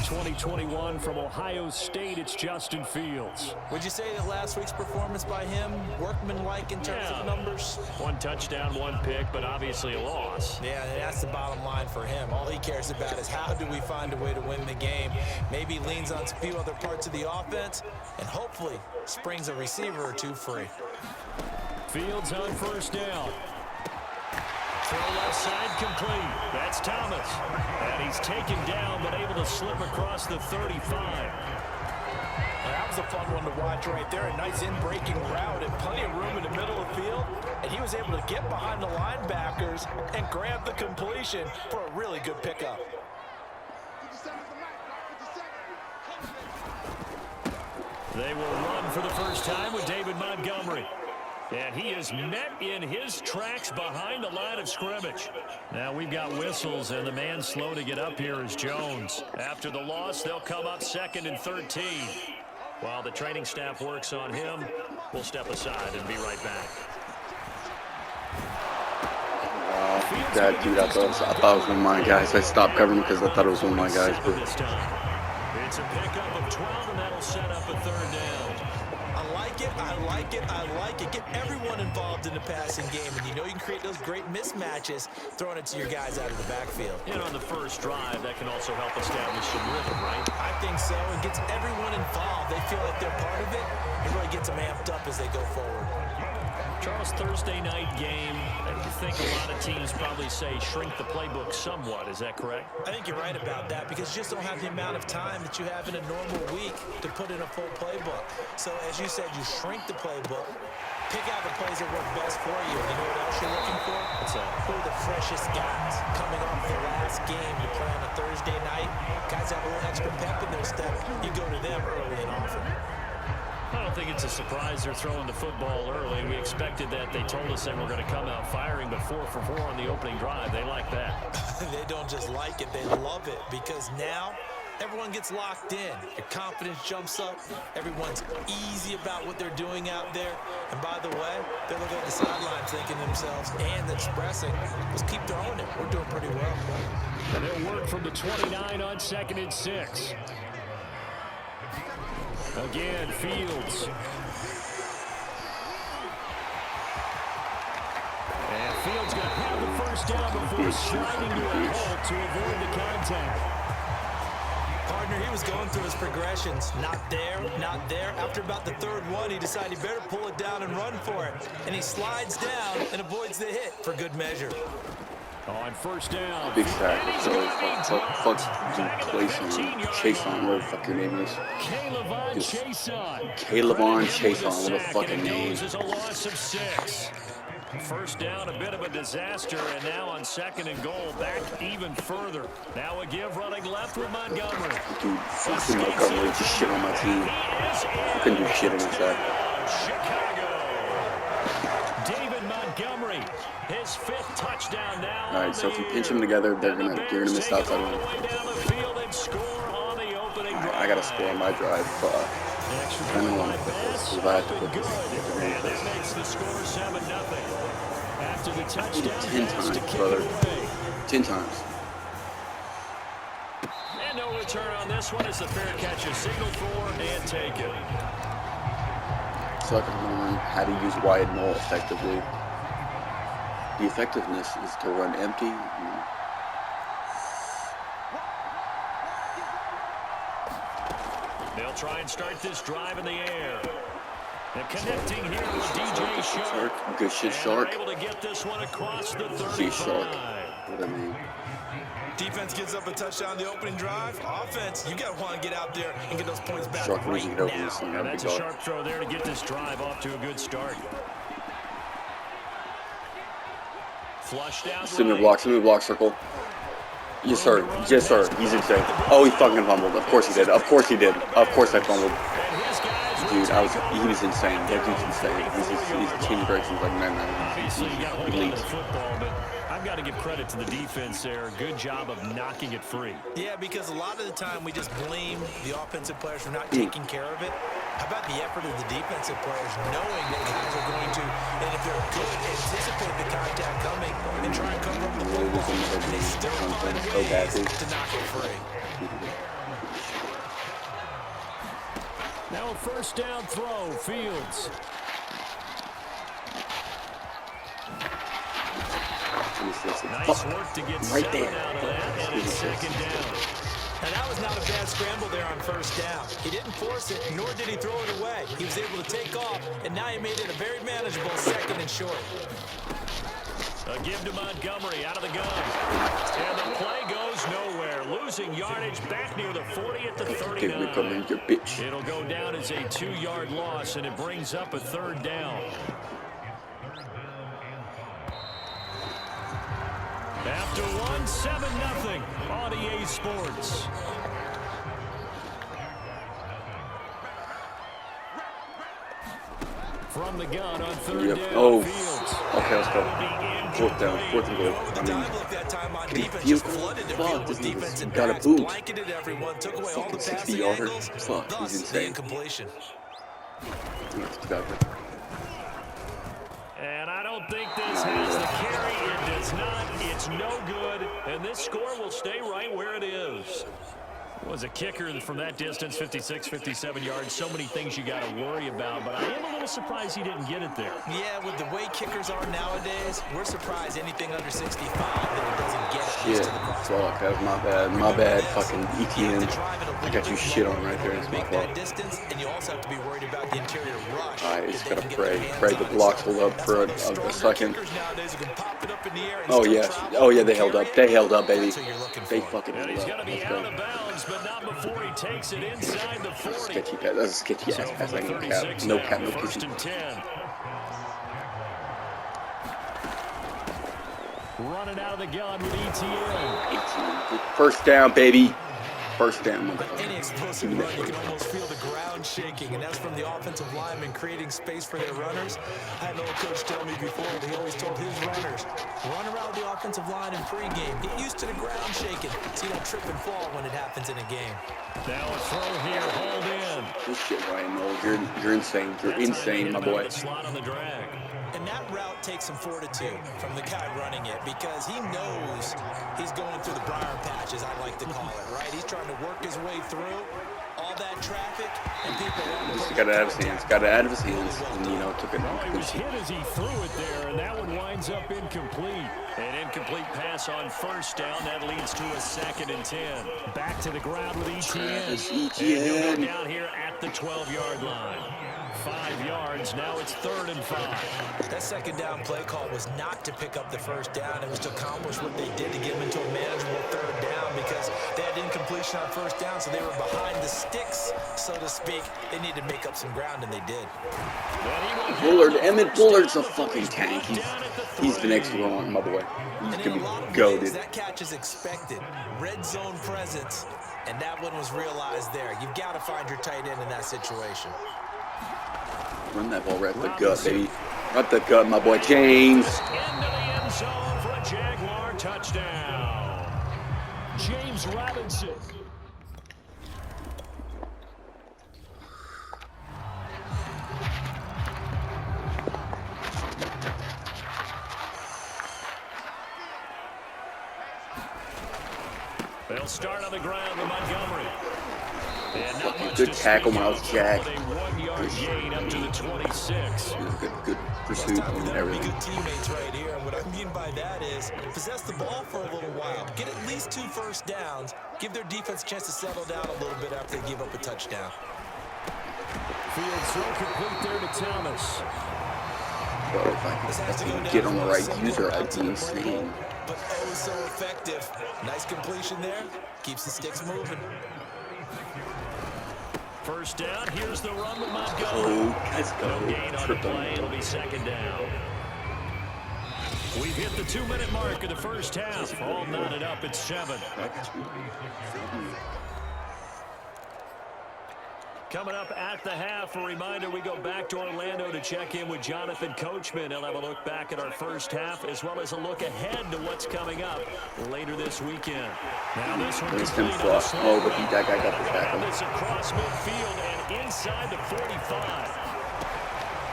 2021 from Ohio State, it's Justin Fields. Would you say that last week's performance by him, workmanlike in terms of numbers? 1 touchdown, 1 pick, but obviously a loss. Yeah, and that's the bottom line for him. All he cares about is how do we find a way to win the game. Maybe leans on a few other parts of the offense, and hopefully springs a receiver or two free. Fields on first down. Throw left side complete. That's Thomas. And he's taken down, but able to slip across the 35. That was a fun one to watch right there. A nice in-breaking route and plenty of room in the middle of the field. And he was able to get behind the linebackers and grab the completion for a really good pickup. They will run for the first time with David Montgomery. And he is met in his tracks behind the line of scrimmage. Now we've got whistles, and the man slow to get up here is Jones. After the loss, they'll come up 2nd and 13. While the training staff works on him, we'll step aside and be right back. That dude, I thought it was one of my guys. I stopped covering because I thought it was one of my guys. But it's a pickup of 12, and that'll set up a 3rd down. I like it. Get everyone involved in the passing game, and you know you can create those great mismatches throwing it to your guys out of the backfield. And on the first drive, that can also help establish some rhythm, right? I think so. It gets everyone involved. They feel like they're part of it. It really gets them amped up as they go forward. Charles, Thursday night game, I think a lot of teams probably say shrink the playbook somewhat. Is that correct? I think you're right about that because you just don't have the amount of time that you have in a normal week to put in a full playbook. So, as you said, you shrink the playbook, pick out the plays that work best for you. And you know what else you're looking for? What's that? Who are the freshest guys coming off the last game you play on a Thursday night? Guys have a little extra pep in their step. You go to them early and often. I don't think it's a surprise they're throwing the football early. We expected that. They told us they were going to come out firing, but 4 for 4 on the opening drive. They like that. They don't just like it, they love it, because now everyone gets locked in. Your confidence jumps up. Everyone's easy about what they're doing out there. And by the way, they're looking at the sideline thinking to themselves and expressing, let's keep throwing it. We're doing pretty well. And they'll work from the 29 on 2nd and 6. Again, Fields. And Fields going to have the first down before sliding to a hole to avoid the contact. Partner, he was going through his progressions. Not there, not there. After about the 3rd one, he decided he better pull it down and run for it. And he slides down and avoids the hit for good measure. On first down. big sack. Fuck Chase on, whatever the fuck your name is. Caleb Chason. Caleb Chason, what a fucking name. Is a loss of 6. First down, a bit of a disaster, and now on 2nd and goal, back even further. Now a give running left with Montgomery. Dude, fucking Montgomery just shit on my team. I couldn't do shit against that. Chicago. David Montgomery, his 5th touchdown now. All right, so if you pinch them together, you're gonna miss the outside one. I gotta score on my drive. I don't want to put this. If I have to put this, That makes the score 7-0. After the touchdown, 10 times, brother. 10 times. And no return on this one as the fair catch is signaled for and taken. So I can learn how to use Wyatt Knoll effectively. The effectiveness is to run empty. They'll try and start this drive in the air. And connecting here with DJ Shark. Good shit, Shark. Able to get this one across the 35. G Shark. What a name. Defense gives up a touchdown the opening drive. Offense, you got to want to get out there and get those points back Shark right losing it over now. this thing. And that's a sharp throw there to get this drive off to a good start. Flushed out. Send me block, circle. Yes, sir. Yes, sir. He's insane. Oh, he fucking fumbled. Of course he did. Of course he did. Of course I fumbled. Dude, he was insane. That dude's insane. He's team breaks. He's like, man, he's elite. I've got to give credit to the defense there. Good job of knocking it free. Yeah, because a lot of the time we just blame the offensive players for not taking care of it. How about the effort of the defensive players knowing that guys are going to, and if they're good, anticipate the contact coming and try and cover up the football. And they still find ways to knock it free. Now a first down throw, Fields. Nice work to get right 7 there. out of that, and it's second down. And that was not a bad scramble there on first down. He didn't force it, nor did he throw it away. He was able to take off, and now he made it a very manageable 2nd and short. A give to Montgomery out of the gun. And the play goes nowhere. Losing yardage back near the 40 at the 39. It'll go down as a 2-yard loss, and it brings up a 3rd down. After 1, 7-0 on EA Sports. From the gun on 3rd down. Oh, Fields. okay, let's go. 4th down, 4th and goal. The time look that time on defense Field just flooded the goal. field Fuck, with this defense and got a backs, boot. blanketed everyone, took away all the Fucking passing 60-yarder. angles, Fuck, he's thus the insane. incompletion. And I don't think this has the carry. It does not. It's no good. And this score will stay right where it is. Was a kicker from that distance, 56, 57 yards. So many things you got to worry about, but I am a little surprised he didn't get it there. Yeah, with the way kickers are nowadays, we're surprised anything under 65 that it doesn't get at least to the crossbar. Fuck, that was my bad. My bad, fucking ETN. I got you shit on right there. It's my Make fault. that distance, and you also have to be worried about the interior rush. Alright, just that they gotta can get pray. their hands Pray on the it. blocks hold up for a Stronger second. kickers nowadays who can pop it up in the air and Oh, still yes. travel Oh, yeah, they held and up. carry They it. held up, baby. That's what you're looking They for. fucking And held he's up. going to be Let's out go. of bounds, but not before he takes it inside the 40. Sketchy pass. That's a sketchy ass So pass. from I the can 36 cap. No now, cap, no 1st kissing. and 10. Running out of the gun with ETN. 18. First down, baby. First down, But motherfucker. any explosive run, you can almost feel the ground shaking, and that's from the offensive linemen creating space for their runners. I had an old coach tell me before, he always told his runners, run around the offensive line in pregame. Get used to the ground shaking so you don't trip and fall when it happens in a game. Now a throw here, hauled in. This shit, Ryan Knoll. You're insane. You're insane, my boy. Slot on the drag. And that route takes some fortitude from the guy running it because he knows he's going through the briar patch, as I like to call it, right? He's trying to work his way through all that traffic, and people want to Just got it out of his hands. Got it out of his hands. And, you know, took it. Oh, he was hit as he threw it there, and that one winds up incomplete. An incomplete pass on first down. That leads to a 2nd and 10. Back to the ground with ETN. Travis And he'll Etienne. go down here at the 12-yard line. 5 yards. Now it's 3rd and 5. That 2nd down play call was not to pick up the first down. It was to accomplish what they did to get them into a manageable 3rd down because they had incompletion on first down, so they were behind the sticks, so to speak. They needed to make up some ground, and they did. Bullard. Emmett Bullard's a fucking tank. He's the next one, my boy. He's And in gonna a lot be of goated. ways, that catch is expected. Red zone presence, and that one was realized there. You've got to find your tight end in that situation. Run that ball right up the gut, baby. Right up the gut, my boy James. Into the end zone for a Jaguar touchdown. James Robinson. They'll start on the ground with Montgomery. And not much Good to tackle, speak Miles of, Jack. but a 1-yard gain up to the 26. Good pursuit and Be everything. good teammates right here, and what I mean by that is possess the ball for a little while. Get at least 2 first downs. Give their defense a chance to settle down a little bit after they give up a touchdown. Field throw complete there to Thomas. Bro, if I can get on the right user, I'd be insane. But oh, so effective. Nice completion there. Keeps the sticks moving. First down. Here's the run with Montgomery. Oh, let's No go. gain on the Triple. play. It'll be 2nd down. We've hit the 2-minute mark of the first half. All knotted up at 7. Coming up at the half, a reminder, we go back to Orlando to check in with Jonathan Coachman. He'll have a look back at our first half as well as a look ahead to what's coming up later this weekend. Now this one He's gonna complete on a flush. slant Oh, but route. that guy got the tackle. This across midfield and inside the 45.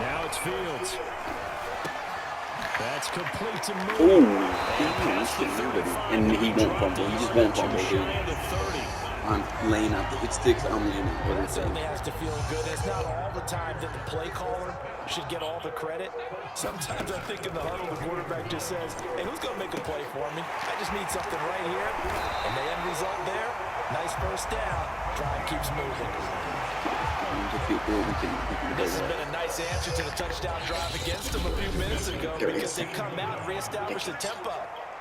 Now it's Fields. That's complete to move. Ooh, and he won't fumble. He just won't fumble, dude. I'm laying out the hit sticks. I'm laying out That everything. certainly has to feel good. It's not all the time that the play caller should get all the credit. Sometimes I think in the huddle, the quarterback just says, hey, who's going to make a play for me? I just need something right here. And the end result there, nice first down. Drive keeps moving. This has been a nice answer to the touchdown drive against them a few minutes ago because they come out and reestablish the tempo.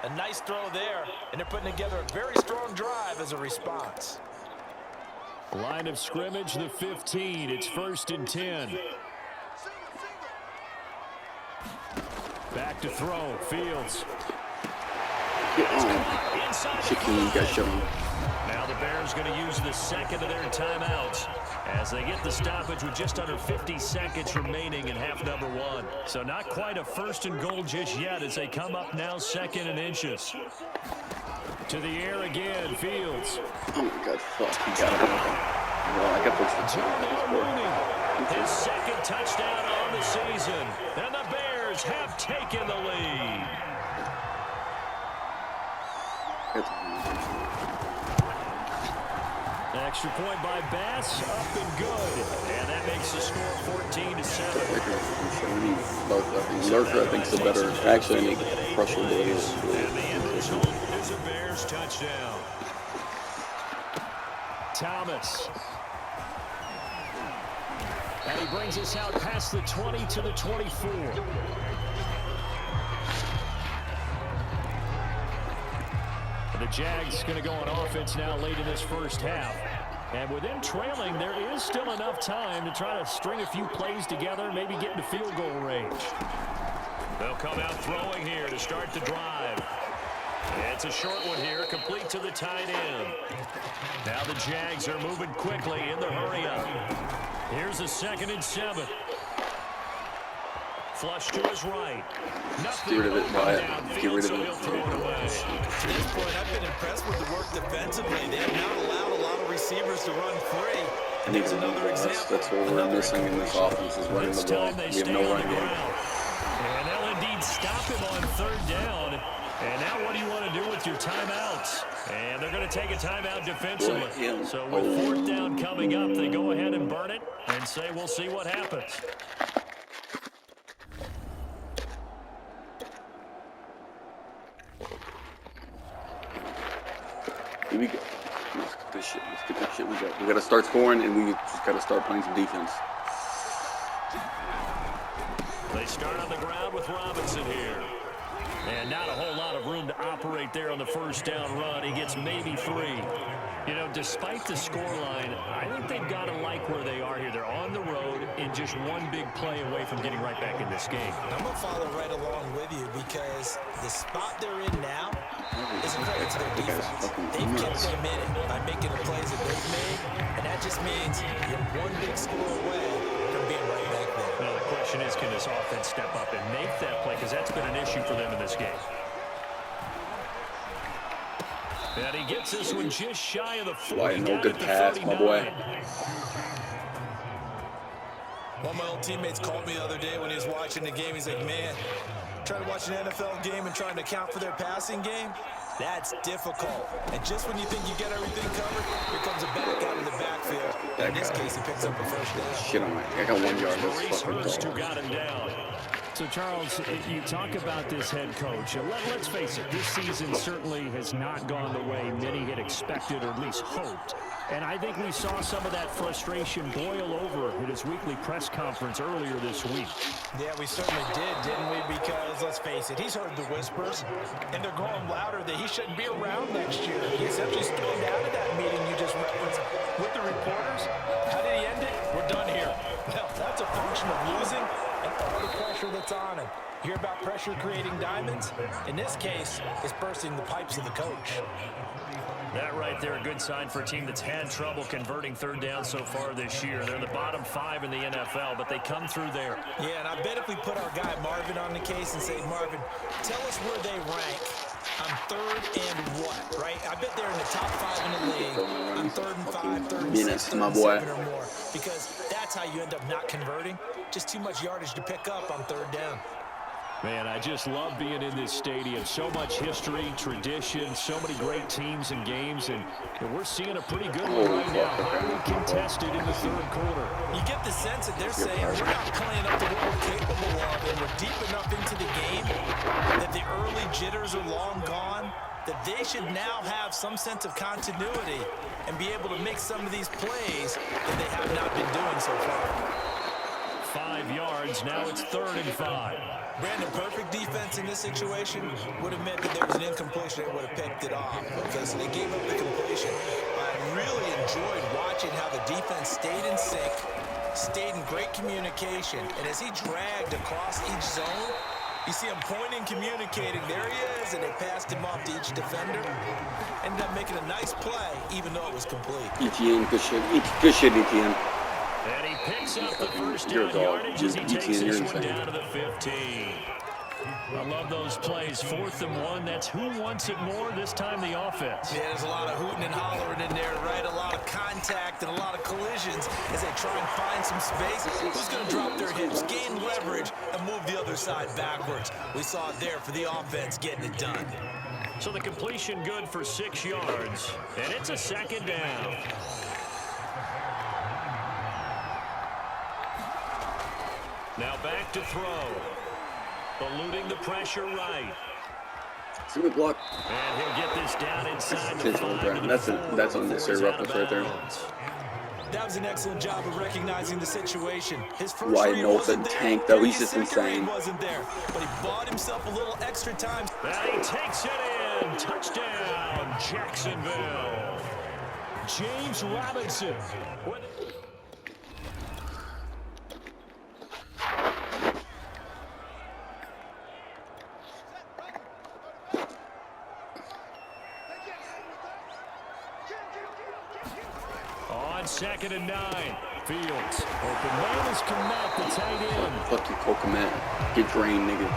A nice throw there, and they're putting together a very strong drive as a response. Line of scrimmage, the 15. It's 1st and 10. Back to throw. Fields. Shaquille got shown. Now the Bears going to use the second of their timeouts as they get the stoppage with just under 50 seconds remaining in half number 1. So not quite a 1st and goal just yet as they come up now 2nd and inches. To the air again, Fields. Oh my God, fuck, he got it. Well, I got his second touchdown on the season. And the Bears have taken the lead. Extra point by Bass, up and good. And that makes the score 14-7. Lurker, I think, is the better. Actually, I need pressure. And the end result is a Bears touchdown. Thomas. And he brings us out past the 20 to the 24. The Jags going to go on offense now late in this first half. And with them trailing, there is still enough time to try to string a few plays together, maybe get into field goal range. They'll come out throwing here to start the drive. It's a short one here, complete to the tight end. Now the Jags are moving quickly in the hurry up. Here's a 2nd and 7. Flush to his right. Nothing. Get rid of it, Wyatt. Get rid of it. To this point, I've been impressed with the work defensively. They have not allowed a lot of receivers to run free. And there's another example. That's what we're missing in this offense is running the ball. We have no running game. And they'll indeed stop him on 3rd down. And now what do you want to do with your timeouts? And they're going to take a timeout defensively. So with 4th down coming up, they go ahead and burn it and say we'll see what happens. Here we go. Let's get this shit. Let's get this shit. We got to start scoring, and we just got to start playing some defense. They start on the ground with Robinson here. And not a whole lot of room to operate there on the 1st down run. He gets maybe 3. You know, despite the scoreline, I think they've got to like where they are here. They're on the road and just one big play away from getting right back in this game. I'm going to follow right along with you because the spot they're in now is a credit to their defense. They've kept them in it by making the plays that they've made, and that just means you're one big score away from being right back there. Now, the question is, can this offense step up and make that play? Because that's been an issue for them in this game. And he gets this one just shy of the 40. Wyatt, no good pass, my boy. One of my old teammates called me the other day when he was watching the game. He's like, man, trying to watch an NFL game and trying to account for their passing game, that's difficult. And just when you think you get everything covered, here comes a back out of the backfield. In this case, he picks up a 1st down. Shit on my, I got 1 yard. That's fucking who got him down. So, Charles, you talk about this head coach. Let's face it, this season certainly has not gone the way many had expected or at least hoped. And I think we saw some of that frustration boil over at his weekly press conference earlier this week. Yeah, we certainly did, didn't we? Because, let's face it, he's heard the whispers, and they're growing louder that he shouldn't be around next year. He essentially stormed out of that meeting you just referenced with the reporters. How did he end it? We're done here. Well, that's a function of losing and all the pressure that's on him. Hear about pressure creating diamonds? In this case, it's bursting the pipes of the coach. That right there, a good sign for a team that's had trouble converting 3rd down so far this year. They're in the bottom 5 in the NFL, but they come through there. Yeah, and I bet if we put our guy Marvin on the case and say, Marvin, tell us where they rank on 3rd and what, right? I bet they're in the top 5 in the league on 3rd and 5, 3rd and 6, 3rd and 7 or more. Because that's how you end up not converting. Just too much yardage to pick up on 3rd down. Man, I just love being in this stadium. So much history, tradition, so many great teams and games, and we're seeing a pretty good one right now. Highly contested in the third quarter. You get the sense that they're saying we're not playing up to what we're capable of, and we're deep enough into the game that the early jitters are long gone, that they should now have some sense of continuity and be able to make some of these plays that they have not been doing so far. 5 yards, now it's 3rd and 5. Brandon, perfect defense in this situation would have meant that there was an incompletion and would have picked it off because they gave up the completion. I really enjoyed watching how the defense stayed in sync, stayed in great communication, and as he dragged across each zone, you see him pointing, communicating. There he is, and they passed him off to each defender. Ended up making a nice play, even though it was complete. ETN, good shit. Good shit, ETN. And he picks up the first down yardage as he takes this one down to the 15. I love those plays. 4th and 1. That's who wants it more, this time the offense. Yeah, there's a lot of hooting and hollering in there, right? A lot of contact and a lot of collisions as they try and find some space. Who's going to drop their hips, gain leverage, and move the other side backwards? We saw it there for the offense getting it done. So the completion good for 6 yards, and it's a 2nd down. Now back to throw. Eluding the pressure right. It's a good block. And he'll get this down inside the 5. That's unnecessary roughness right there. That was an excellent job of recognizing the situation. His first Wyatt read Knoll's a wasn't there. tank, though. He's His just second insane. read wasn't there, but he bought himself a little extra time. And he takes it in. Touchdown, Jacksonville. James Robinson. On 2nd and 9. Fields. Open man is Komet, the tight end. Fuck you, Komet. Get drained, nigga.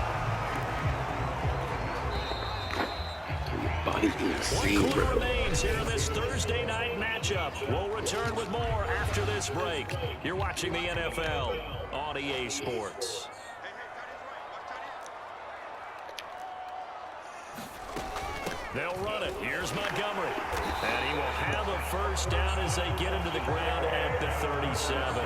Your body's insane, 1 quarter bro. remains here in this Thursday night matchup. We'll return with more after this break. You're watching the NFL on EA Sports. They'll run it. Here's Montgomery. And he will have a first down as they get him to the ground at the 37.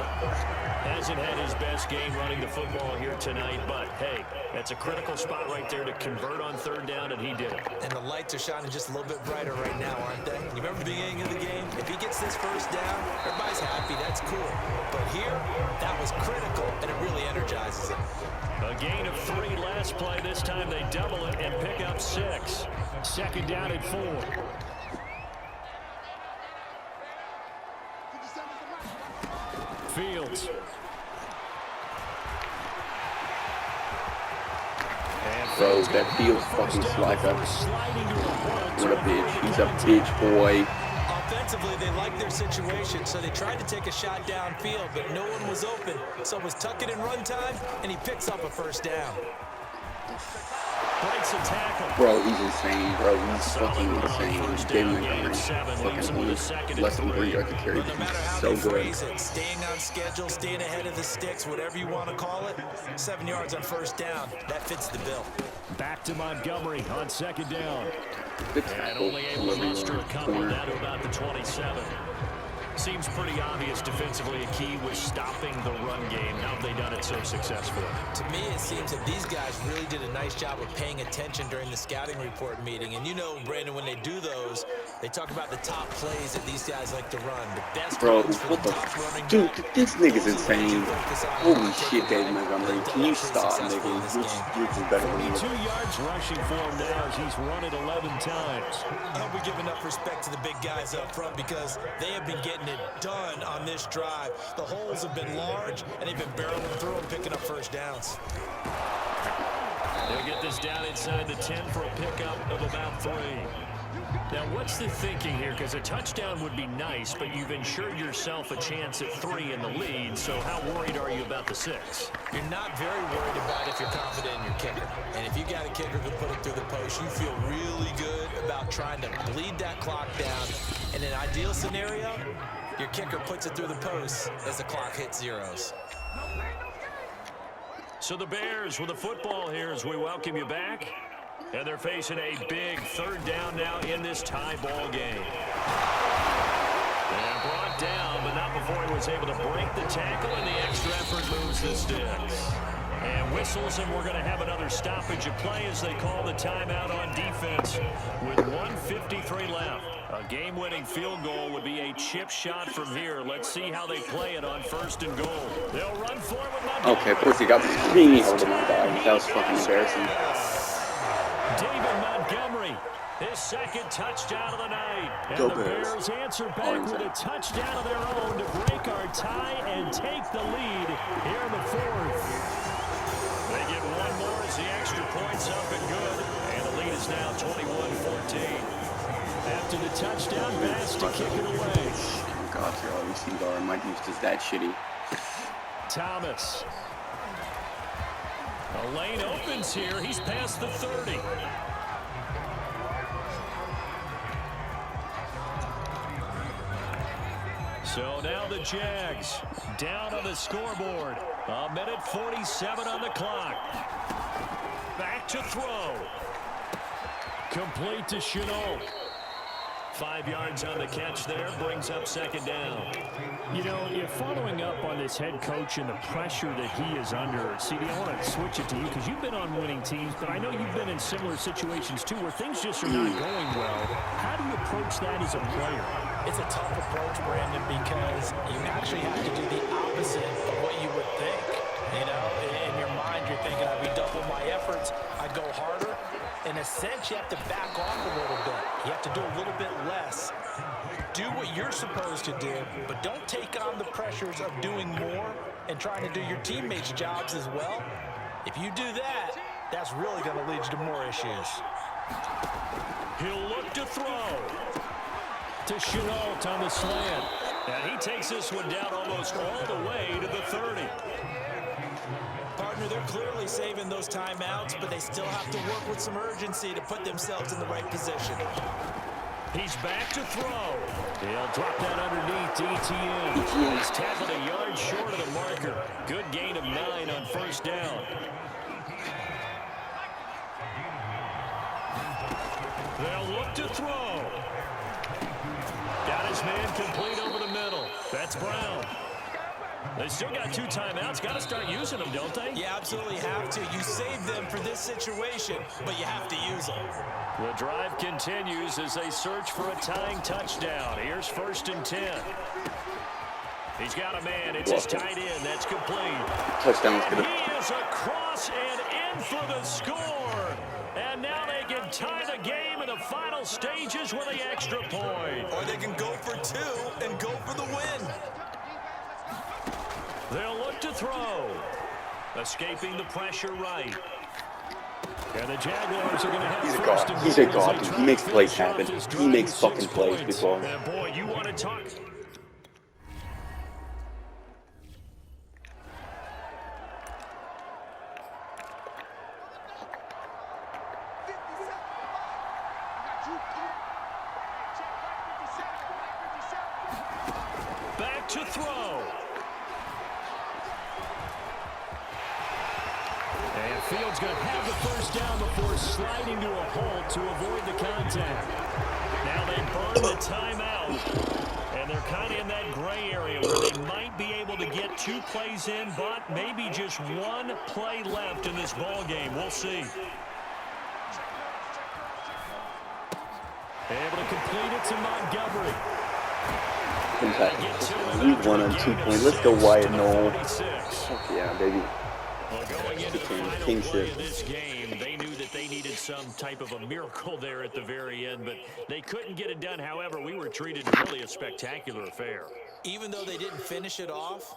Hasn't had his best game running the football here tonight, but hey, that's a critical spot right there to convert on 3rd down, and he did it. And the lights are shining just a little bit brighter right now, aren't they? You remember the beginning of the game? If he gets this first down, everybody's happy. That's cool. But here, that was critical, and it really energizes him. A gain of 3 last play. This time they double it and pick up 6. 2nd down and 4. Fields. Bro, that Fields fucking slider. What a bitch. He's a bitch, boy. Offensively, they liked their situation, so they tried to take a shot downfield, but no one was open. So it was tuck it in run time, and he picks up a first down. Breaks a tackle. Bro, he's insane, bro. He's fucking insane. Gave him a fucking less than 3 yards to carry. No matter how So they good. phrase it, staying on schedule, staying ahead of the sticks, whatever you want to call it, 7 yards on first down. That fits the bill. Back to Montgomery on 2nd down. Good And tackle. only able to muster a couple down to about the 27. Seems pretty obvious defensively a key was stopping the run game. How have they done it so successfully? To me, it seems that these guys really did a nice job of paying attention during the scouting report meeting. And you know, Brandon, when they do those, they talk about the top plays that these guys like to run. The best Bro, runs for what the top running dude? back. This nigga's Those are the ones you insane. focus on. Holy shit, David Montgomery. Can you stop, nigga? This is better than 22 you. yards rushing for him now as he's run it 11 times. I hope we give enough respect to the big guys up front because they have been getting it done on this drive. The holes have been large, and they've been barreling through and picking up first downs. They'll get this down inside the 10 for a pickup of about 3. Now, what's the thinking here? Because a touchdown would be nice, but you've ensured yourself a chance at 3 in the lead, so how worried are you about the 6? You're not very worried about if you're confident in your kicker. And if you got a kicker who put it through the post, you feel really good about trying to bleed that clock down. In an ideal scenario, your kicker puts it through the post as the clock hits zeros. So the Bears with the football here as we welcome you back. And they're facing a big third down now in this tie ball game. And brought down, but not before he was able to break the tackle, and the extra effort moves the sticks. And whistles, and we're going to have another stoppage of play as they call the timeout on defense with 1:53 left. A game-winning field goal would be a chip shot from here. Let's see how they play it on 1st and goal. They'll run forward with Montgomery. Okay, of course he got the screen. He held him on that. That was fucking embarrassing. David Montgomery, his second touchdown of the night. And the Bears answer back with a touchdown of their own to break our tie and take the lead here in the 4th. They get one more as the extra point's up and good. And the lead is now 21-14. After the touchdown, Bass to kick it away. Oh God, your all-receiver guard might use just that shitty. Thomas. A lane opens here. He's past the 30. So now the Jags down on the scoreboard. 1:47 on the clock. Back to throw. Complete to Knoll. 5 yards on the catch there, brings up 2nd down. You know, you're following up on this head coach and the pressure that he is under. CD, I want to switch it to you because you've been on winning teams, but I know you've been in similar situations too where things just are not going well. How do you approach that as a player? It's a tough approach, Brandon, because you actually have to do the opposite of what you would think. You know, in your mind, you're thinking, I'd redouble my efforts, I'd go harder. In a sense, you have to back off a little bit. You have to do a little bit less. Do what you're supposed to do, but don't take on the pressures of doing more and trying to do your teammates' jobs as well. If you do that, that's really going to lead you to more issues. He'll look to throw. To Chenault on the slant. And he takes this one down almost all the way to the 30. Partner, they're clearly saving those timeouts, but they still have to work with some urgency to put themselves in the right position. He's back to throw. He'll drop that underneath to ETN. He's tackled a yard short of the marker. Good gain of 9 on 1st down. They'll look to throw. Got his man complete over the middle. That's Brown. They still got 2 timeouts. Got to start using them, don't they? You absolutely have to. You save them for this situation, but you have to use them. The drive continues as they search for a tying touchdown. Here's 1st and 10. He's got a man. It's his tight end. That's complete. Touchdown. He is across and in for the score. And now they can tie the game in the final stages with the extra point. Or they can go for 2 and go for the win. They'll look to throw. Escaping the pressure right. And the Jaguars are going to have He's a god. He's a god. He makes plays happen. He makes fucking plays, people. And boy, you want to talk. Back to throw. And Fields going to have the 1st down before sliding to a halt to avoid the contact. Now they burn the timeout. And they're kind of in that gray area where they might be able to get 2 plays in, but maybe just 1 play left in this ball game. We'll see. Able to complete it to Montgomery. We won on 2 points. Let's go, Wyatt, Knoll. Fuck yeah, baby. Well, going into the final play of this game, they knew that they needed some type of a miracle there at the very end, but they couldn't get it done. However, we were treated really a spectacular affair. Even though they didn't finish it off,